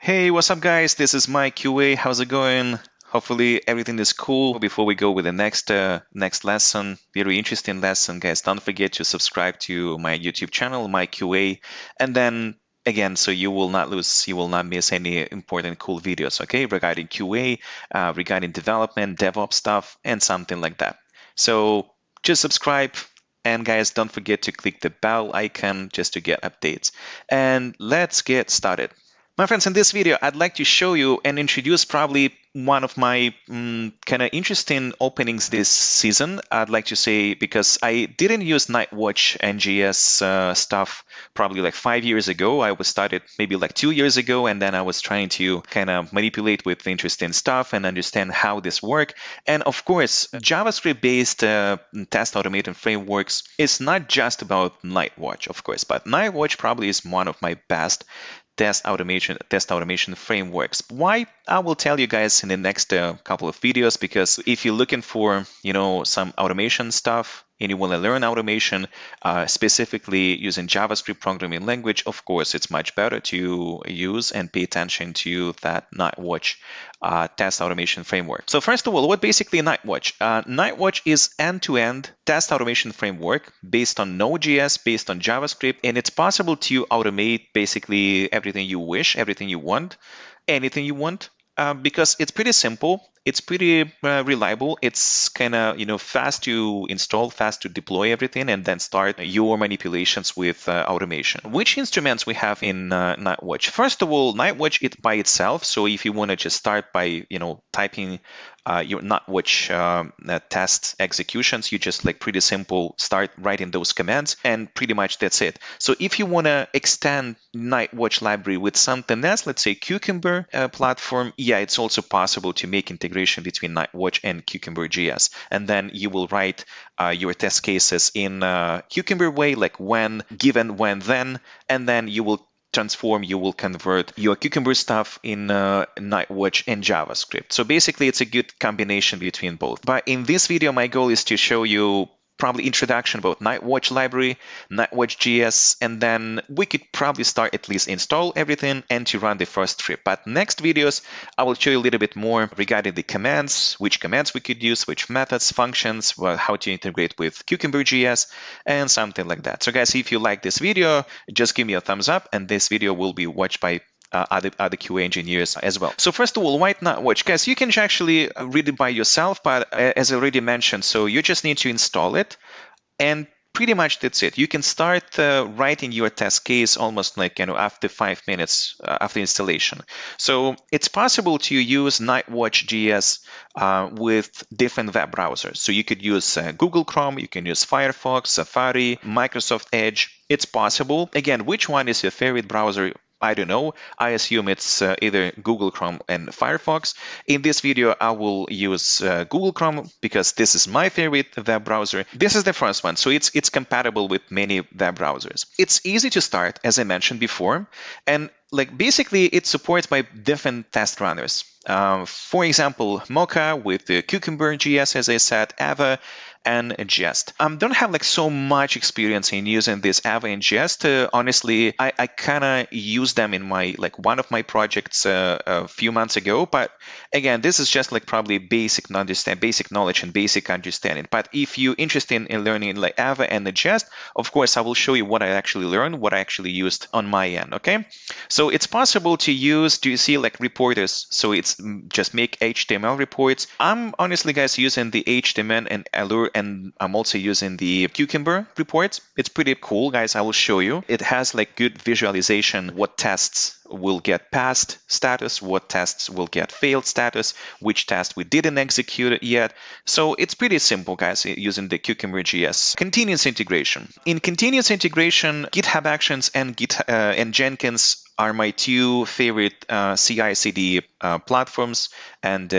Hey, what's up, guys? This is MikeQA. How's it going? Hopefully everything is cool. Before we go with the next lesson, very interesting lesson, guys. Don't forget to subscribe to my YouTube channel, MikeQA, and then again, so you will not miss any important cool videos, okay, regarding QA, regarding development, DevOps stuff, and something like that. So just subscribe. And guys, don't forget to click the bell icon just to get updates. And let's get started. My friends, in this video, I'd like to show you and introduce probably one of my kind of interesting openings this season. I'd like to say because I didn't use Nightwatch.js stuff probably like 5 years ago. I was started maybe like 2 years ago, and then I was trying to kind of manipulate with interesting stuff and understand how this works. And of course, JavaScript-based test automation frameworks is not just about Nightwatch, of course, but Nightwatch probably is one of my best test automation frameworks. Why? I will tell you guys in the next couple of videos, because if you're looking for some automation stuff and you want to learn automation specifically using JavaScript programming language, of course it's much better to use and pay attention to that Nightwatch test automation framework. So first of all, what basically Nightwatch? Nightwatch is end-to-end test automation framework based on Node.js, based on JavaScript, and it's possible to automate basically everything you wish, everything you want, anything you want, because it's pretty simple. It's pretty reliable. It's kind of fast to install, fast to deploy everything, and then start your manipulations with automation. Which instruments we have in Nightwatch? First of all, Nightwatch it by itself. So if you want to just start by typing your Nightwatch test executions, you just like pretty simple start writing those commands, and pretty much that's it. So if you want to extend Nightwatch library with something else, let's say Cucumber platform, yeah, it's also possible to make integration between Nightwatch and Cucumber.js, and then you will write your test cases in Cucumber way, like when, given, when, then, and then you will convert your Cucumber stuff in Nightwatch and JavaScript. So basically, it's a good combination between both. But in this video, my goal is to show you probably introduction about Nightwatch library, Nightwatch.js, and then we could probably start at least install everything and to run the first script. But next videos, I will show you a little bit more regarding the commands, which commands we could use, which methods, functions, well, how to integrate with Cucumber.js, and something like that. So guys, if you like this video, just give me a thumbs up, and this video will be watched by other QA engineers as well. So first of all, why Nightwatch? Guys, you can actually read it by yourself, but as I already mentioned, so you just need to install it, and pretty much that's it. You can start writing your test case almost like after 5 minutes after installation. So it's possible to use Nightwatch.js with different web browsers. So you could use Google Chrome, you can use Firefox, Safari, Microsoft Edge. It's possible. Again, which one is your favorite browser? I don't know. I assume it's either Google Chrome and Firefox. In this video, I will use Google Chrome because this is my favorite web browser. This is the first one, so it's compatible with many web browsers. It's easy to start, as I mentioned before, and like basically it supports by different test runners. For example, Mocha with the Cucumber.js, as I said, Ava, and Jest. Don't have like so much experience in using this Ava and Jest. Honestly, I kind of used them in my one of my projects a few months ago. But again, this is just like probably basic knowledge and basic understanding. But if you're interested in learning like Ava and the Jest, of course, I will show you what I actually learned, what I actually used on my end. Okay, so it's possible to use. Do you see like reporters? So it's just make HTML reports. I'm honestly, guys, using the HTML and Allure, and I'm also using the Cucumber reports. It's pretty cool, guys. I will show you. It has like good visualization, what tests will get passed status, what tests will get failed status, which test we didn't execute yet. So it's pretty simple, guys, using the Cucumber.js. Continuous integration. In continuous integration, GitHub Actions and Jenkins are my two favorite CI/CD platforms and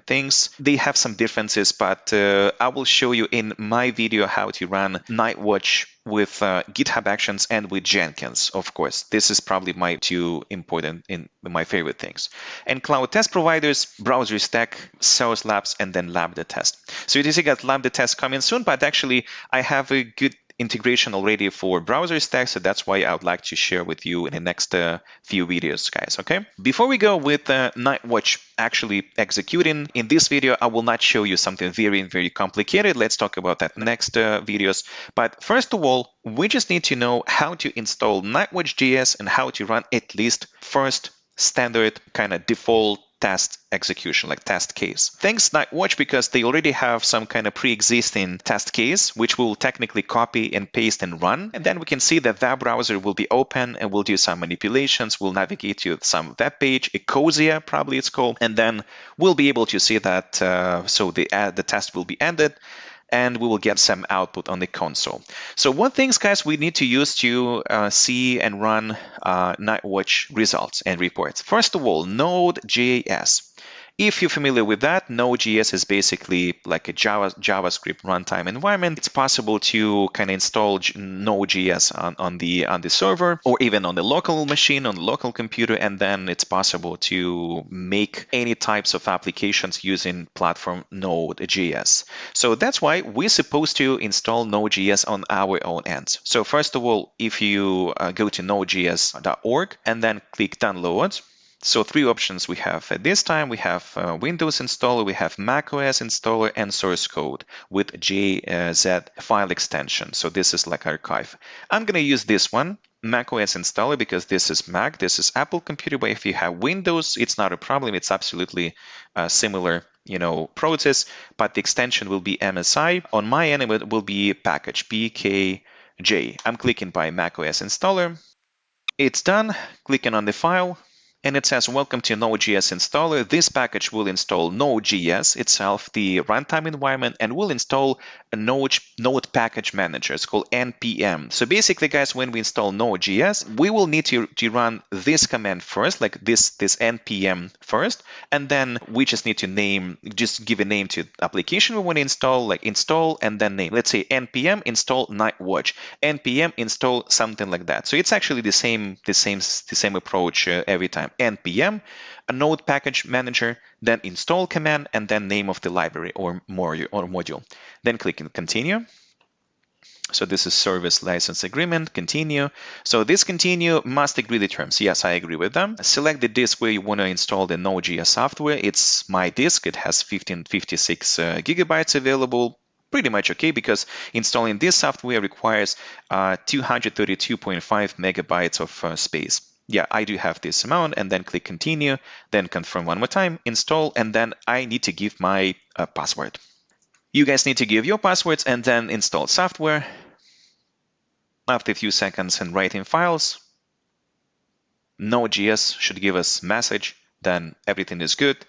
things. They have some differences, but I will show you in my video how to run Nightwatch with GitHub Actions and with Jenkins, of course. This is probably my two important in my favorite things. And cloud test providers, Browser Stack, Source Labs, and then Lambda Test. So you see got Lambda Test coming soon, but actually I have a good integration already for browser stack, so that's why I would like to share with you in the next few videos, guys, okay? Before we go with Nightwatch actually executing, in this video, I will not show you something very, very complicated. Let's talk about that next videos. But first of all, we just need to know how to install Nightwatch.js and how to run at least first standard kind of default test execution, like test case. Thanks Nightwatch, because they already have some kind of pre-existing test case, which we'll technically copy and paste and run. And then we can see that web browser will be open and we'll do some manipulations. We'll navigate to some web page, Ecosia probably it's called, and then we'll be able to see that so the test will be ended, and we will get some output on the console. So what things, guys, we need to use to see and run Nightwatch results and reports? First of all, Node.js. If you're familiar with that, Node.js is basically like a JavaScript runtime environment. It's possible to kind of install Node.js on the server or even on the local machine, on the local computer, and then it's possible to make any types of applications using platform Node.js. So that's why we're supposed to install Node.js on our own end. So first of all, if you go to nodejs.org and then click download. So three options we have at this time. We have Windows installer, we have macOS installer, and source code with JZ file extension. So this is like archive. I'm going to use this one, macOS installer, because this is Mac, this is Apple computer. But if you have Windows, it's not a problem. It's absolutely similar, process, but the extension will be MSI. On my end, it will be package PKJ. I'm clicking by macOS installer. It's done. Clicking on the file. And it says, welcome to Node.js installer. This package will install Node.js itself, the runtime environment, and will install a Node package manager. It's called npm. So basically, guys, when we install Node.js, we will need to run this command first, like this npm first, and then we just need to just give a name to the application we want to install, like install and then name. Let's say npm install Nightwatch, npm install something like that. So it's actually the same approach every time. npm, a node package manager, then install command, and then name of the library or module. Then click continue. So this is service license agreement, continue. So this continue must agree the terms. Yes, I agree with them. Select the disk where you want to install the Node.js software. It's my disk. It has 1556 gigabytes available. Pretty much okay, because installing this software requires 232.5 megabytes of space. Yeah, I do have this amount, and then click continue, then confirm one more time, install, and then I need to give my password. You guys need to give your passwords and then install software. After a few seconds and writing files, Node.js should give us message, then everything is good.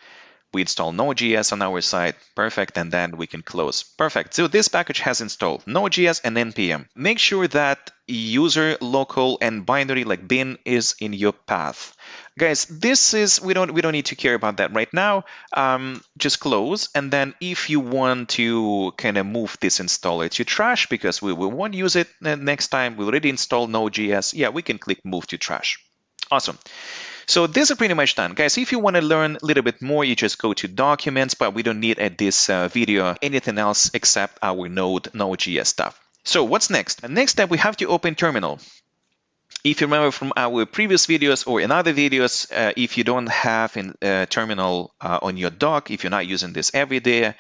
We install Node.js on our side, perfect, and then we can close. Perfect. So this package has installed Node.js and npm. Make sure that user, local, and binary like bin is in your path. Guys, this is we don't need to care about that right now. Just close, and then if you want to kind of move this installer to trash because we won't use it next time, we already installed Node.js. Yeah, we can click move to trash. Awesome. So this is pretty much done. Guys, if you want to learn a little bit more, you just go to documents, but we don't need at this video anything else except our Node.js stuff. So what's next? Next step, we have to open terminal. If you remember from our previous videos or in other videos, if you don't have a terminal on your dock, if you're not using this every day,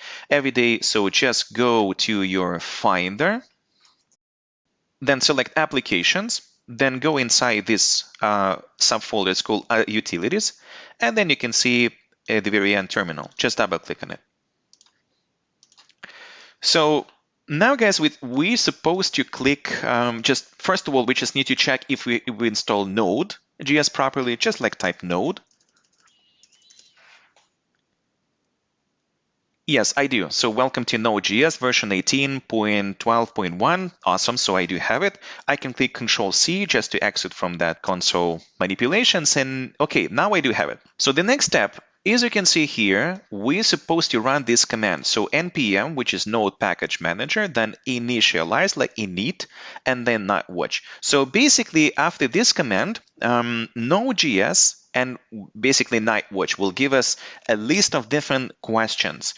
so just go to your Finder, then select Applications, then go inside this subfolder. It's called Utilities, and then you can see at the very end terminal. Just double click on it. So now, guys, we're supposed to click, first of all, we just need to check if we install Node.js properly, just like type Node. Yes, I do. So welcome to Node.js version 18.12.1. Awesome. So I do have it. I can click Control-C just to exit from that console manipulations. And okay, now I do have it. So the next step, as you can see here, we're supposed to run this command. So npm, which is Node Package Manager, then initialize like init, and then Nightwatch. So basically, after this command, Node.js and basically Nightwatch will give us a list of different questions.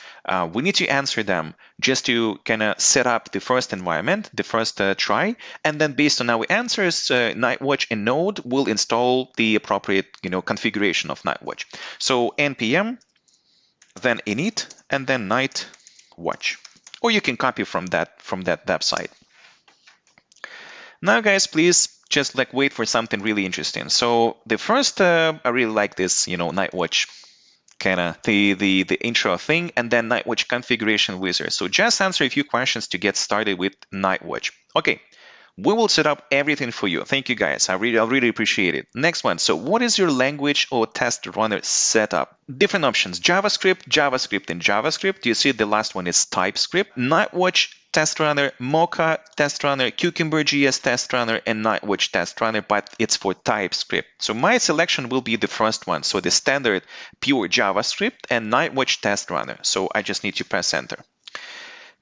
We need to answer them just to kind of set up the first environment, the first try, and then based on our answers, Nightwatch and Node will install the appropriate configuration of Nightwatch. So npm, then init, and then Nightwatch. Or you can copy from that website. Now, guys, please just wait for something really interesting. So the first, I really like this, Nightwatch kind of the intro thing, and then Nightwatch configuration wizard. So just answer a few questions to get started with Nightwatch. Okay, we will set up everything for you. Thank you, guys. I really appreciate it. Next one. So what is your language or test runner setup? Different options: JavaScript, and JavaScript. You see the last one is TypeScript. Nightwatch test runner, Mocha test runner, Cucumber.js test runner, and Nightwatch test runner, but it's for TypeScript. So my selection will be the first one. So the standard pure JavaScript and Nightwatch test runner. So I just need to press enter.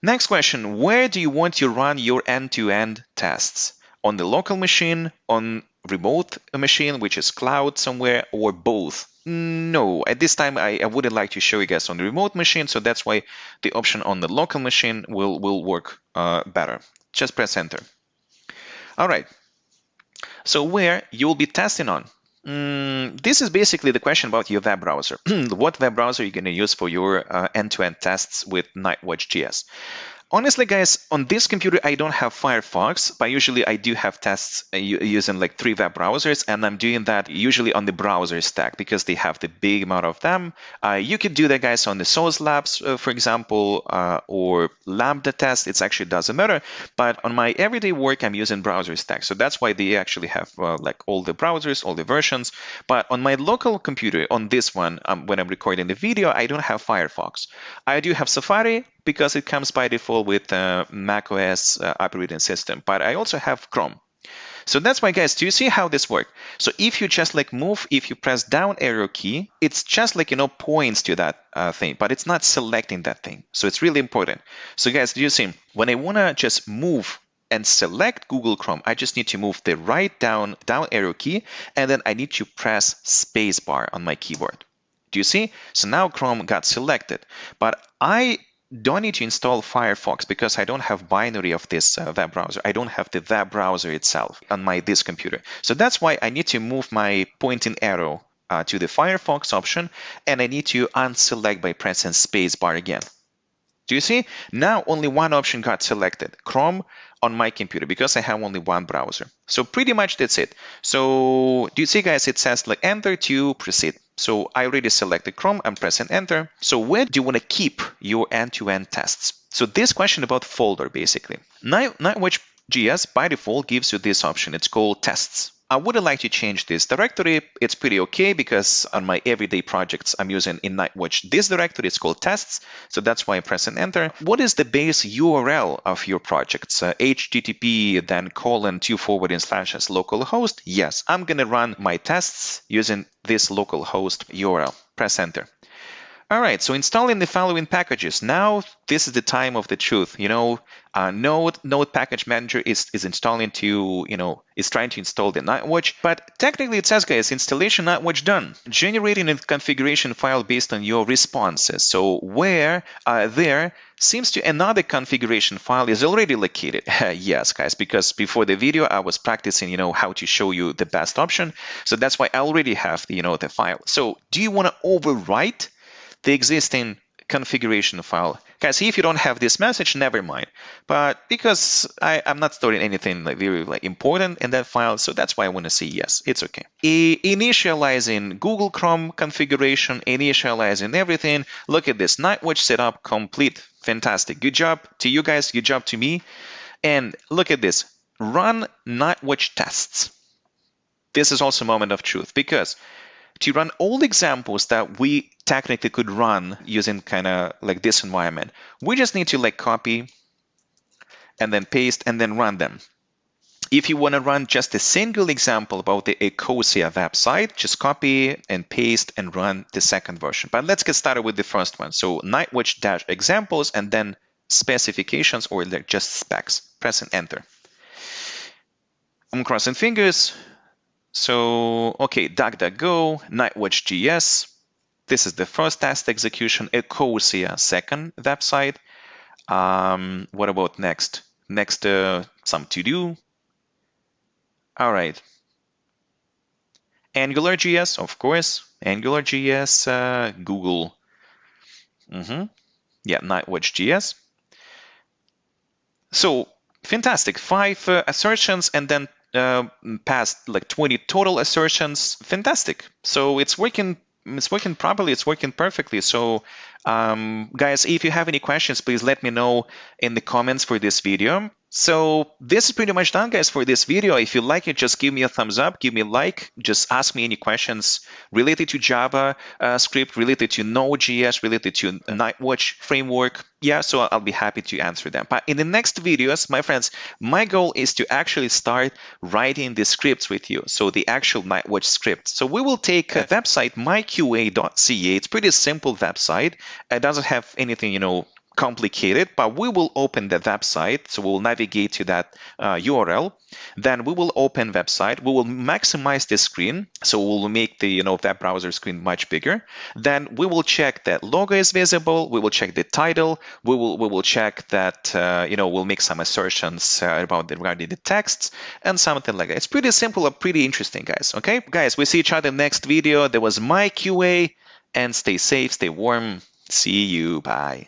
Next question, where do you want to run your end-to-end tests? On the local machine, on remote machine, which is cloud somewhere, or both? No, at this time, I wouldn't like to show you guys on the remote machine, so that's why the option on the local machine will work better. Just press enter. All right, so where you'll be testing on? This is basically the question about your web browser. What web browser are you going to use for your end-to-end tests with Nightwatch.js? Honestly, guys, on this computer, I don't have Firefox, but usually I do have tests using 3 web browsers, and I'm doing that usually on the browser stack because they have the big amount of them. You could do that, guys, on the Source Labs, for example, or Lambda test. It actually doesn't matter, but on my everyday work, I'm using browser stack, so that's why they actually have all the browsers, all the versions. But on my local computer, on this one, when I'm recording the video, I don't have Firefox. I do have Safari, because it comes by default with macOS operating system, but I also have Chrome. So that's why, guys, do you see how this works? So if you just move, if you press down arrow key, it's just points to that thing, but it's not selecting that thing. So it's really important. So guys, do you see, when I want to just move and select Google Chrome, I just need to move the right down arrow key, and then I need to press spacebar on my keyboard. Do you see? So now Chrome got selected, but I don't need to install Firefox because I don't have binary of this web browser. I don't have the web browser itself on this computer. So that's why I need to move my pointing arrow to the Firefox option, and I need to unselect by pressing spacebar again. Do you see? Now only one option got selected, Chrome on my computer, because I have only one browser. So pretty much that's it. So do you see, guys, it says enter to proceed. So I already selected Chrome, I'm pressing enter. So where do you want to keep your end-to-end tests? So this question about folder, basically. Nightwatch.js by default gives you this option. It's called tests. I wouldn't like to change this directory. It's pretty okay because on my everyday projects, I'm using in Nightwatch this directory. It's called tests. So that's why I'm pressing enter. What is the base URL of your projects? HTTP, then :// localhost. Yes, I'm going to run my tests using this localhost URL. Press enter. All right, so installing the following packages. Now, this is the time of the truth. Node Package Manager is installing to, is trying to install the Nightwatch, but technically it says, guys, installation Nightwatch done. Generating a configuration file based on your responses. So where there seems to another configuration file is already located. Yes, guys, because before the video, I was practicing, how to show you the best option. So that's why I already have, the file. So do you want to overwrite the existing configuration file? Guys, if you don't have this message, never mind. But because I'm not storing anything very important in that file, so that's why I want to say yes, it's okay. Initializing Google Chrome configuration, initializing everything. Look at this, Nightwatch setup complete. Fantastic. Good job to you guys, good job to me. And look at this, run Nightwatch tests. This is also a moment of truth, because to run all the examples that we technically could run using kind of this environment, we just need to copy and then paste and then run them. If you want to run just a single example about the Ecosia website, just copy and paste and run the second version. But let's get started with the first one. So Nightwatch-examples and then specifications, or just specs. Press and enter. I'm crossing fingers. So, okay, DuckDuckGo, Nightwatch.js. This is the first test execution. Ecosia, second website. What about next? Next, some to do. All right. AngularJS, of course. AngularJS, Google. Yeah, Nightwatch.js. So fantastic. 5 assertions and then past like 20 total assertions. Fantastic. So it's working. It's working properly. It's working perfectly. So, guys, if you have any questions, please let me know in the comments for this video. So this is pretty much done, guys, for this video. If you like it, just give me a thumbs up, give me a like, just ask me any questions related to Java script, related to Node.js, related to Nightwatch framework. Yeah, so I'll be happy to answer them. But in the next videos, my friends, my goal is to actually start writing the scripts with you. So the actual Nightwatch script. So we will take a website, MikeQA.ca. It's a pretty simple website. It doesn't have anything, complicated, but we will open the website. So we'll navigate to that URL. Then we will open website. We will maximize the screen. So we'll make the web browser screen much bigger. Then we will check that logo is visible. We will check the title. We will check that we'll make some assertions regarding the texts and something like that. It's pretty simple and pretty interesting, guys. Okay, guys, we see each other next video. There was MikeQA, and stay safe, stay warm. See you. Bye.